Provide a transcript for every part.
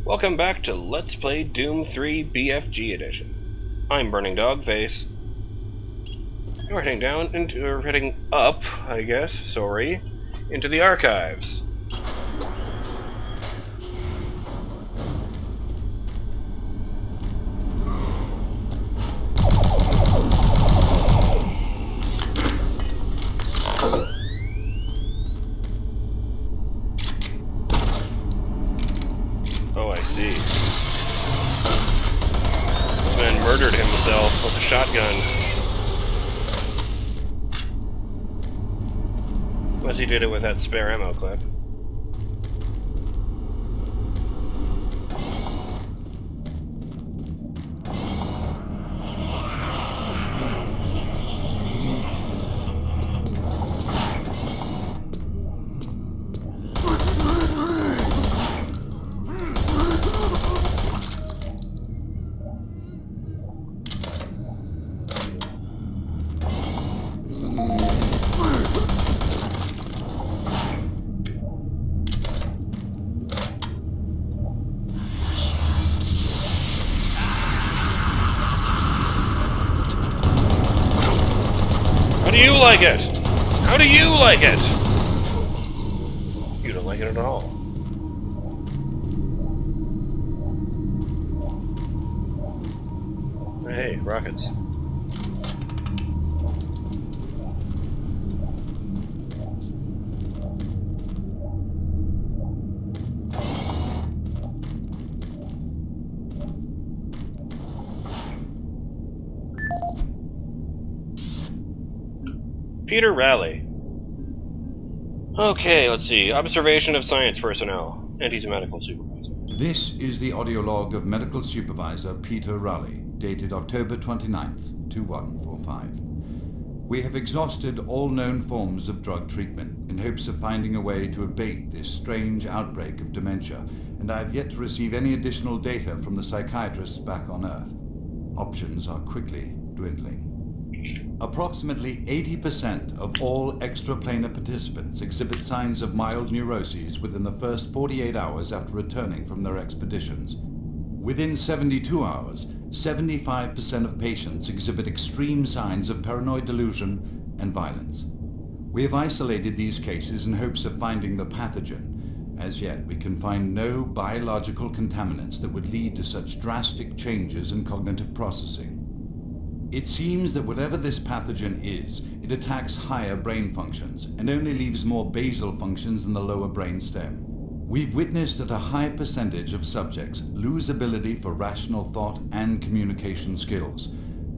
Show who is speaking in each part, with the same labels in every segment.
Speaker 1: Welcome back to Let's Play Doom 3 BFG Edition. I'm BurningDogFace. And we're heading up, I guess, into the archives. Oh, I see. This man murdered himself with a shotgun. Unless he did it with that spare ammo clip. How do you like it? How do you like it? You don't like it at all. Hey, rockets. Peter Raleigh. Okay, let's see. Observation of science personnel. Anti-medical supervisor.
Speaker 2: This is the audio log of Medical Supervisor Peter Raleigh, dated October 29th, 2145. We have exhausted all known forms of drug treatment in hopes of finding a way to abate this strange outbreak of dementia, and I have yet to receive any additional data from the psychiatrists back on Earth. Options are quickly dwindling. Approximately 80% of all extraplanar participants exhibit signs of mild neuroses within the first 48 hours after returning from their expeditions. Within 72 hours, 75% of patients exhibit extreme signs of paranoid delusion and violence. We have isolated these cases in hopes of finding the pathogen. As yet, we can find no biological contaminants that would lead to such drastic changes in cognitive processing. It seems that whatever this pathogen is, it attacks higher brain functions and only leaves more basal functions in the lower brain stem. We've witnessed that a high percentage of subjects lose ability for rational thought and communication skills,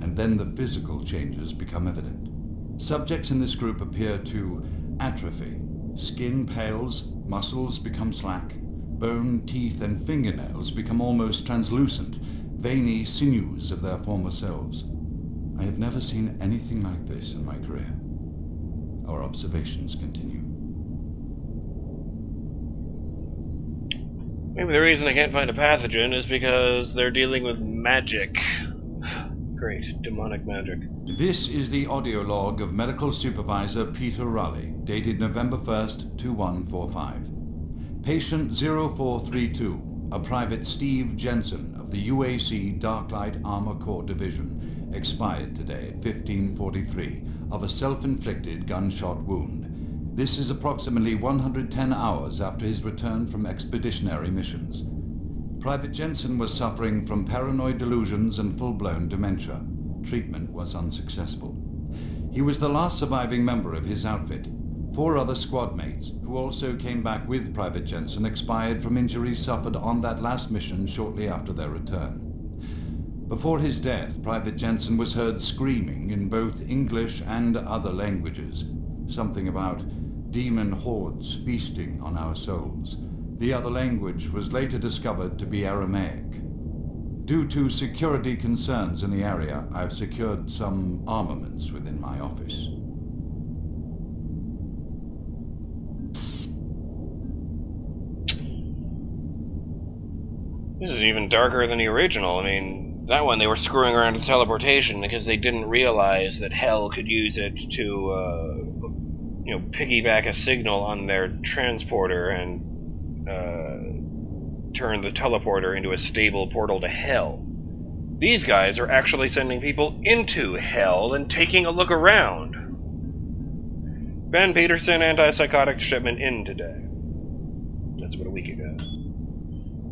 Speaker 2: and then the physical changes become evident. Subjects in this group appear to atrophy. Skin pales, muscles become slack, bone, teeth, and fingernails become almost translucent, veiny sinews of their former selves. I have never seen anything like this in my career. Our observations continue.
Speaker 1: Maybe the reason I can't find a pathogen is because they're dealing with magic. Great, demonic magic.
Speaker 2: This is the audio log of Medical Supervisor Peter Raleigh, dated November 1st, 2145. Patient 0432, a Private Steve Jensen of the UAC Darklight Armor Corps Division, expired today at 15:43 of a self-inflicted gunshot wound. This is approximately 110 hours after his return from expeditionary missions. Private Jensen was suffering from paranoid delusions and full-blown dementia. Treatment was unsuccessful. He was the last surviving member of his outfit. 4 other squad mates, who also came back with Private Jensen, expired from injuries suffered on that last mission shortly after their return. Before his death, Private Jensen was heard screaming in both English and other languages, something about demon hordes feasting on our souls. The other language was later discovered to be Aramaic. Due to security concerns in the area, I've secured some armaments within my office.
Speaker 1: This is even darker than the original. I mean, that one they were screwing around with teleportation because they didn't realize that Hell could use it to, piggyback a signal on their transporter and turned the teleporter into a stable portal to hell. These guys are actually sending people into hell and taking a look around. Ben Peterson, antipsychotic shipment in today. That's about a week ago.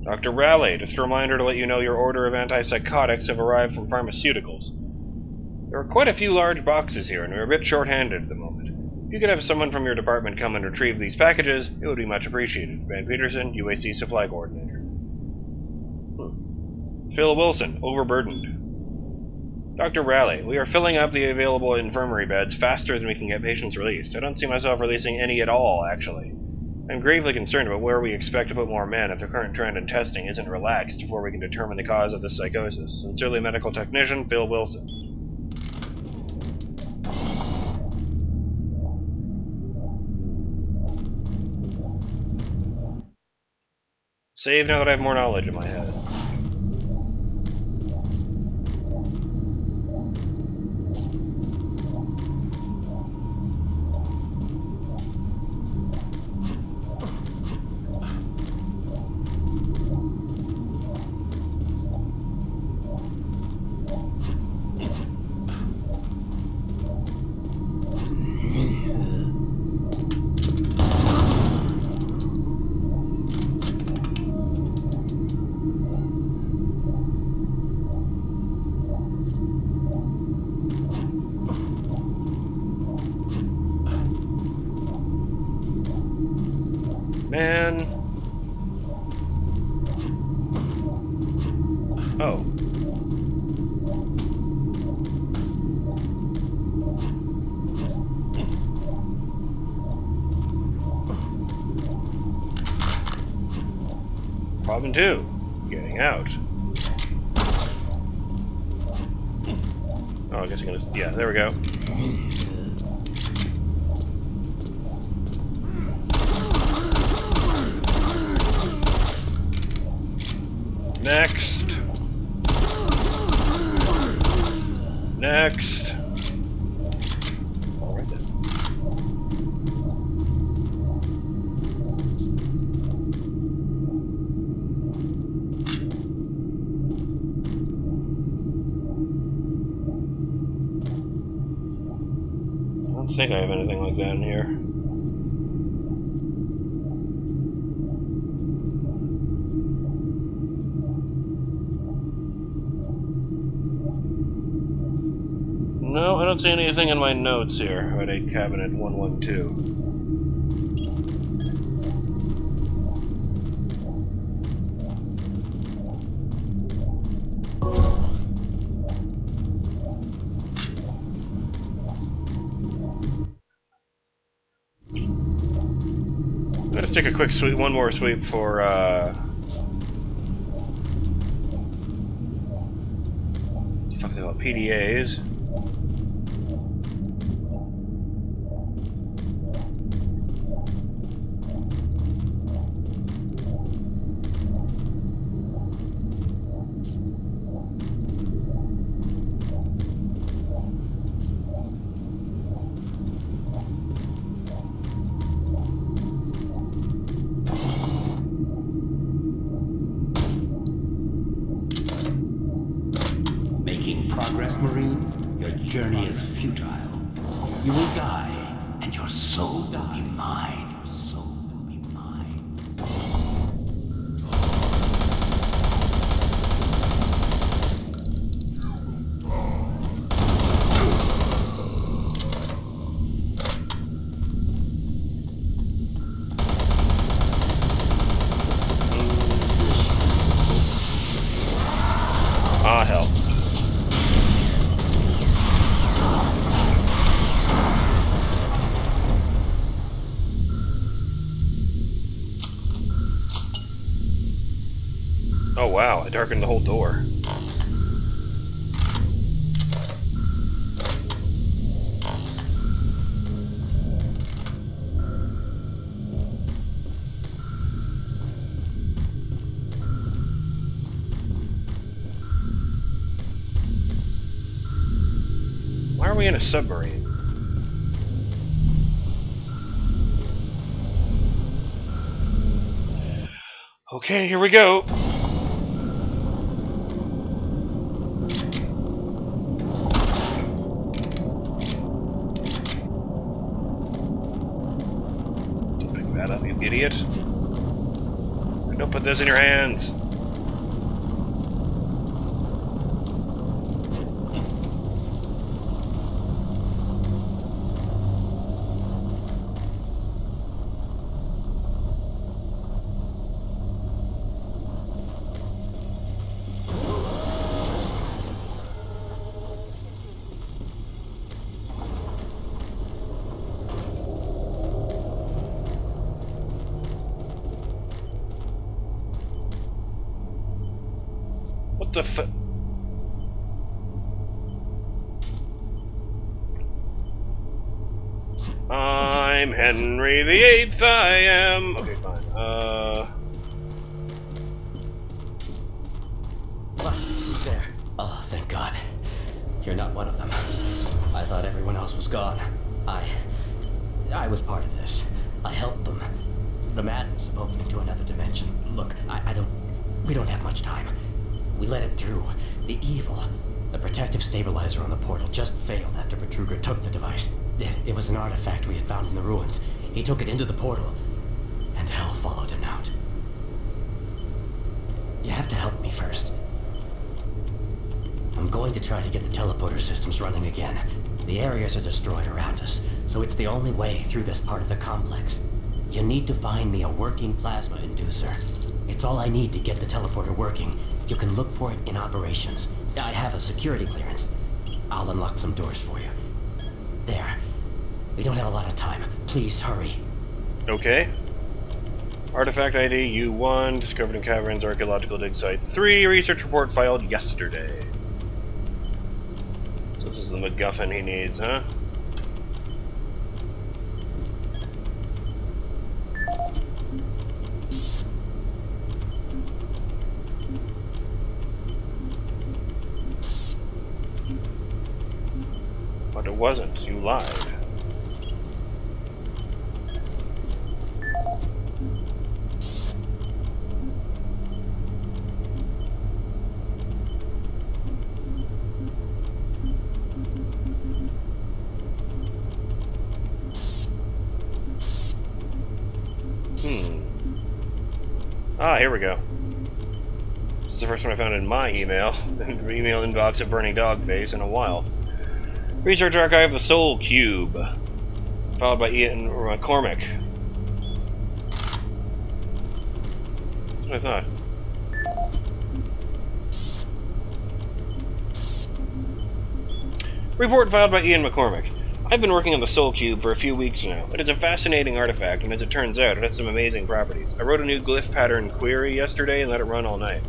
Speaker 1: Dr. Raleigh, just a reminder to let you know your order of antipsychotics have arrived from pharmaceuticals. There are quite a few large boxes here, and we're a bit short-handed at the moment. If you could have someone from your department come and retrieve these packages, it would be much appreciated. Ben Peterson, UAC Supply Coordinator. Phil Wilson, overburdened. Dr. Raleigh, we are filling up the available infirmary beds faster than we can get patients released. I don't see myself releasing any at all, actually. I'm gravely concerned about where we expect to put more men if the current trend in testing isn't relaxed before we can determine the cause of this psychosis. Sincerely, medical technician, Phil Wilson. Save now that I have more knowledge in my head. Man. Oh. Problem 2. Getting out. Oh, I guess I'm gonna... Yeah, there we go. Next. Next. All right then. I don't think I have anything like that in here. No, I don't see anything in my notes here at a cabinet 112. Let's take a quick sweep, one more sweep for fucking about PDAs.
Speaker 3: Progress, Marine, your journey is futile. You will die, and your soul will be mine. Your soul will be mine.
Speaker 1: Ah, hell. Oh wow, I darkened the whole door. Why are we in a submarine? Okay, here we go. Pick that up, you idiot. Don't put this in your hands. What the f... I'm Henry VIII, I am... Okay, fine.
Speaker 4: Who's there? Oh, thank God. You're not one of them. I thought everyone else was gone. I was part of this. I helped them. The madness of opening to another dimension. Look, we don't have much time. We let it through. The evil, the protective stabilizer on the portal just failed after Betruger took the device. It was an artifact we had found in the ruins. He took it into the portal, and hell followed him out. You have to help me first. I'm going to try to get the teleporter systems running again. The areas are destroyed around us, so it's the only way through this part of the complex. You need to find me a working plasma inducer. It's all I need to get the teleporter working. You can look for it in operations. I have a security clearance. I'll unlock some doors for you. There. We don't have a lot of time. Please, hurry.
Speaker 1: Okay. Artifact ID U1, discovered in caverns, archaeological dig site 3, research report filed yesterday. So this is the MacGuffin he needs, huh? But it wasn't. You lied. Ah, here we go. This is the first one I found in my email inbox of BurningDogFace in a while. Research Archive, the Soul Cube, followed by Ian McCormick. That's what I thought. Report filed by Ian McCormick. I've been working on the Soul Cube for a few weeks now. It is a fascinating artifact, and as it turns out, it has some amazing properties. I wrote a new glyph pattern query yesterday and let it run all night.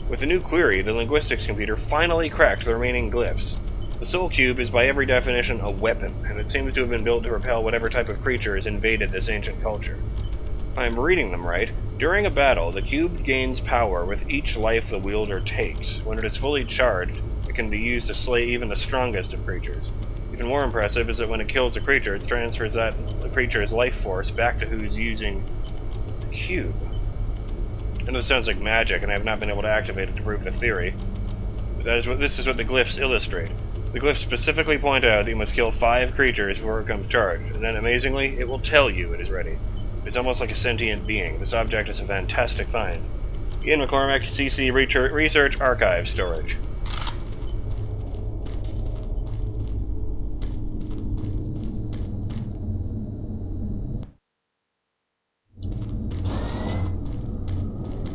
Speaker 1: With the new query, the linguistics computer finally cracked the remaining glyphs. The Soul Cube is by every definition a weapon, and it seems to have been built to repel whatever type of creature has invaded this ancient culture. If I am reading them right, during a battle, the cube gains power with each life the wielder takes. When it is fully charged, it can be used to slay even the strongest of creatures. Even more impressive is that when it kills a creature, it transfers that creature's life force back to who's using the cube. And this sounds like magic, and I have not been able to activate it to prove the theory. But this is what the glyphs illustrate. The glyphs specifically point out that you must kill 5 creatures before it becomes charged, and then amazingly, it will tell you it is ready. It's almost like a sentient being. This object is a fantastic find. Ian McCormick, CC Research Archive Storage.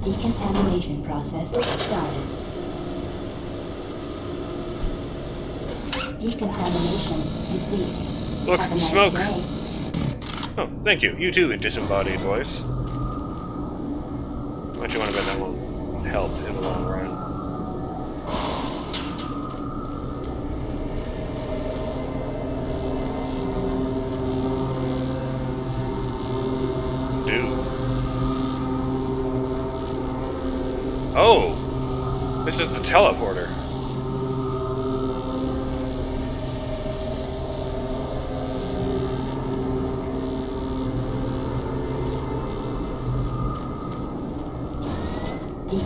Speaker 5: Decontamination process started. Decontamination complete.
Speaker 1: Look,
Speaker 5: Have a nice
Speaker 1: smoke!
Speaker 5: day.
Speaker 1: Oh, thank you. You too, disembodied voice. Much you want to bet that won't help in the long run. Dude. Oh! This is the teleporter.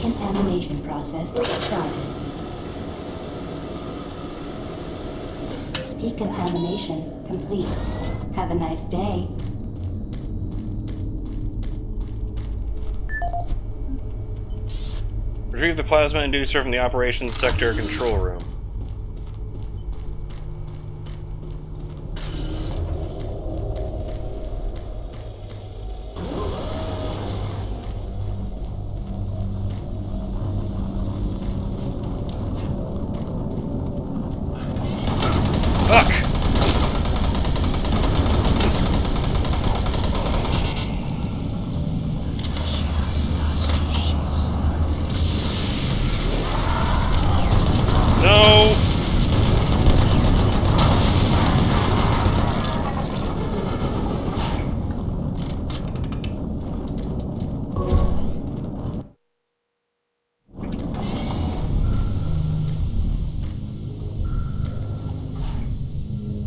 Speaker 5: Decontamination process started. Decontamination complete. Have a nice day.
Speaker 1: Retrieve the plasma inducer from the operations sector control room. Fuck! No!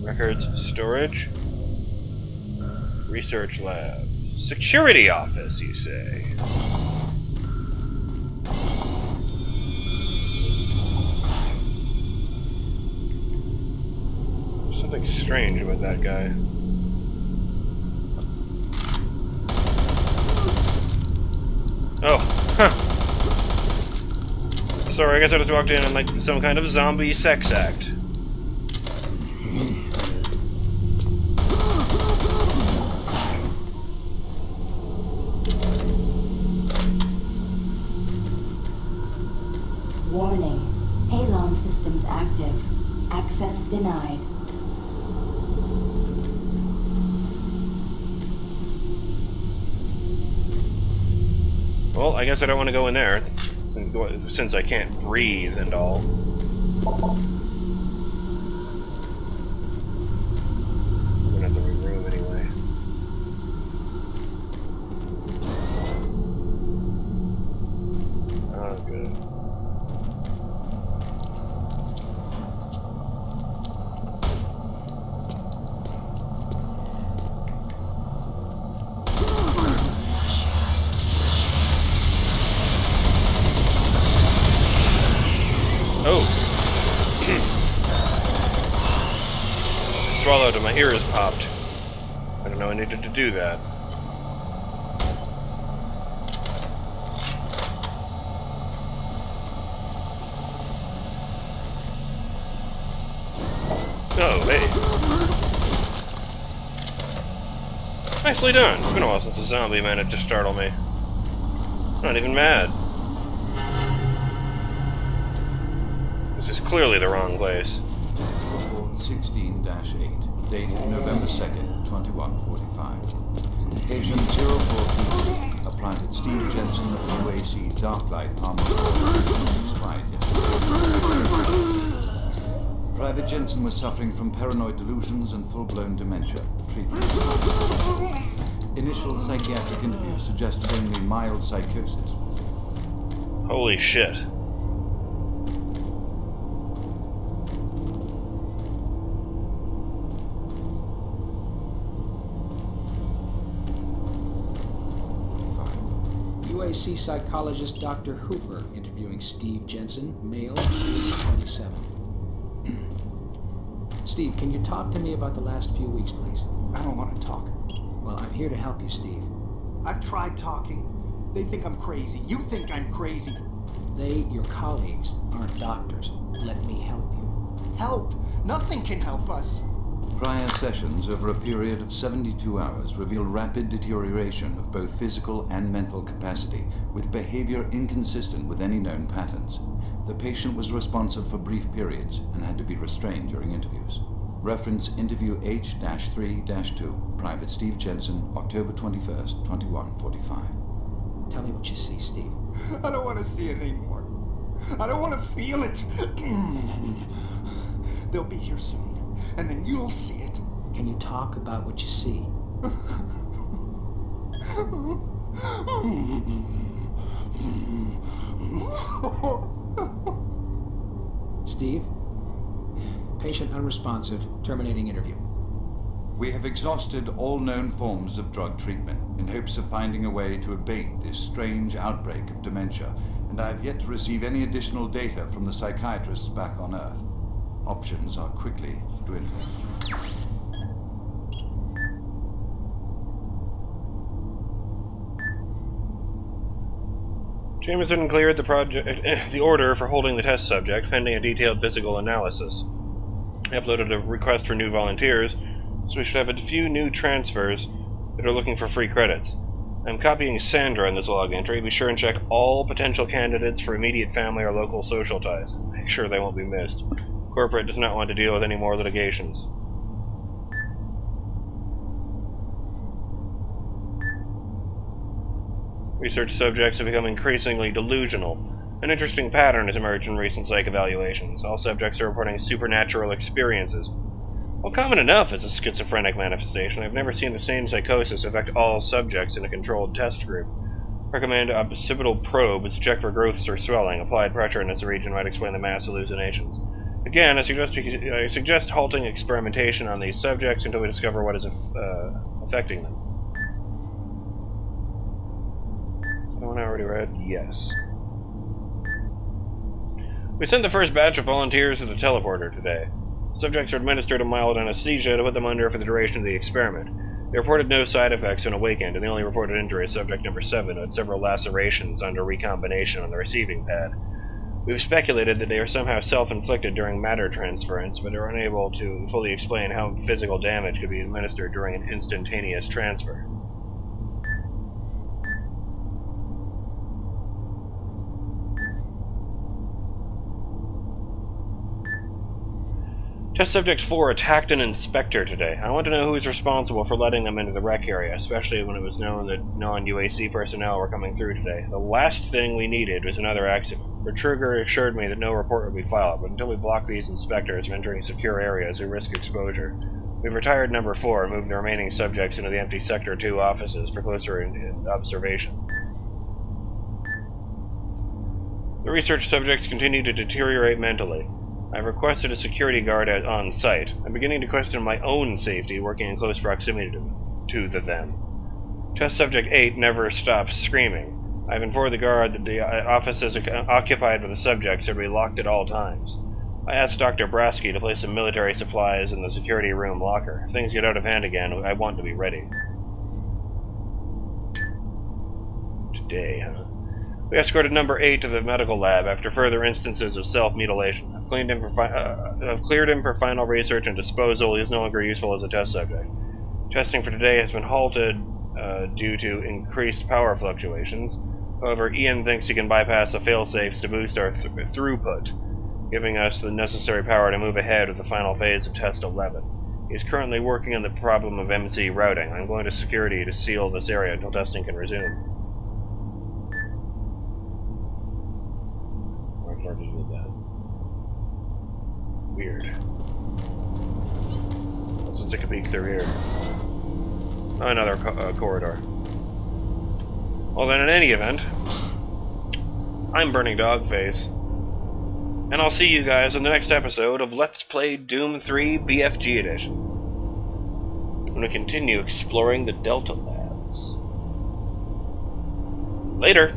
Speaker 1: Records storage. Research lab. Security office, you say? Something strange about that guy. Oh, huh. Sorry, I guess I just walked in on like some kind of zombie sex act.
Speaker 5: Warning. Halon systems active. Access denied.
Speaker 1: Well, I guess I don't want to go in there, since I can't breathe and all. I'm gonna have to remove anyway. Oh, good. Oh! Swallowed and my ears popped. I don't know I needed to do that. Oh, hey. Nicely done. It's been a while since a zombie managed to startle me. Not even mad. Clearly the wrong place.
Speaker 2: Report 16-8, dated November 2nd, 2145. Patient 042, a Private Steve Jensen of UAC Darklight Armored expired yesterday. Private Jensen was suffering from paranoid delusions and full-blown dementia. Treatment. Initial psychiatric interviews suggested only mild psychosis.
Speaker 1: Holy shit.
Speaker 6: UAC psychologist Dr. Hooper interviewing Steve Jensen, male, age 27. Steve, can you talk to me about the last few weeks, please?
Speaker 7: I don't want to talk.
Speaker 6: Well, I'm here to help you, Steve.
Speaker 7: I've tried talking. They think I'm crazy. You think I'm crazy.
Speaker 6: They, your colleagues, aren't doctors. Let me help you.
Speaker 7: Help! Nothing can help us.
Speaker 2: Prior sessions over a period of 72 hours revealed rapid deterioration of both physical and mental capacity, with behavior inconsistent with any known patterns. The patient was responsive for brief periods and had to be restrained during interviews. Reference interview H-3-2, Private Steve Jensen, October 21st, 2145.
Speaker 6: Tell me what you see, Steve.
Speaker 7: I don't want to see it anymore. I don't want to feel it. They'll be here soon, and then you'll see it.
Speaker 6: Can you talk about what you see? Steve? Patient unresponsive. Terminating interview.
Speaker 2: We have exhausted all known forms of drug treatment in hopes of finding a way to abate this strange outbreak of dementia and and I have yet to receive any additional data from the psychiatrists back on Earth. Options are quickly dwindling.
Speaker 1: Jameson cleared the order for holding the test subject, pending a detailed physical analysis. I uploaded a request for new volunteers, so we should have a few new transfers that are looking for free credits. I'm copying Sandra in this log entry. Be sure and check all potential candidates for immediate family or local social ties. Make sure they won't be missed. Corporate does not want to deal with any more litigations. Research subjects have become increasingly delusional. An interesting pattern has emerged in recent psych evaluations. All subjects are reporting supernatural experiences. While common enough as a schizophrenic manifestation, I've never seen the same psychosis affect all subjects in a controlled test group. Recommend occipital probes to check for growths or swelling. Applied pressure in this region might explain the mass hallucinations. Again, I suggest halting experimentation on these subjects until we discover what is affecting them. One I already read? Yes. We sent the first batch of volunteers to the teleporter today. Subjects are administered a mild anesthesia to put them under for the duration of the experiment. They reported no side effects when awakened, and the only reported injury is subject number 7, who had several lacerations under recombination on the receiving pad. We've speculated that they are somehow self-inflicted during matter transference, but are unable to fully explain how physical damage could be administered during an instantaneous transfer. Test Subject 4 attacked an inspector today. I want to know who is responsible for letting them into the rec area, especially when it was known that non-UAC personnel were coming through today. The last thing we needed was another accident. Bertruger assured me that no report would be filed, but until we block these inspectors from entering secure areas, we risk exposure. We've retired number 4 and moved the remaining subjects into the empty Sector 2 offices for closer observation. The research subjects continue to deteriorate mentally. I've requested a security guard on site. I'm beginning to question my own safety working in close proximity to them. Test Subject 8 never stops screaming. I've informed the guard that the offices occupied by the subjects are to be locked at all times. I asked Dr. Brasky to place some military supplies in the security room locker. If things get out of hand again, I want to be ready. Today, huh? We escorted number 8 to the medical lab after further instances of self-mutilation. I've cleared him for final research and disposal. He is no longer useful as a test subject. Testing for today has been halted due to increased power fluctuations. However, Ian thinks he can bypass the failsafes to boost our throughput, giving us the necessary power to move ahead with the final phase of Test 11. He is currently working on the problem of MC routing. I'm going to security to seal this area until testing can resume. Hard to do that. Weird. Let's take a peek through here. Another corridor. Well then, in any event, I'm BurningDogFace, and I'll see you guys in the next episode of Let's Play Doom 3 BFG Edition, when we continue exploring the Delta Labs. Later!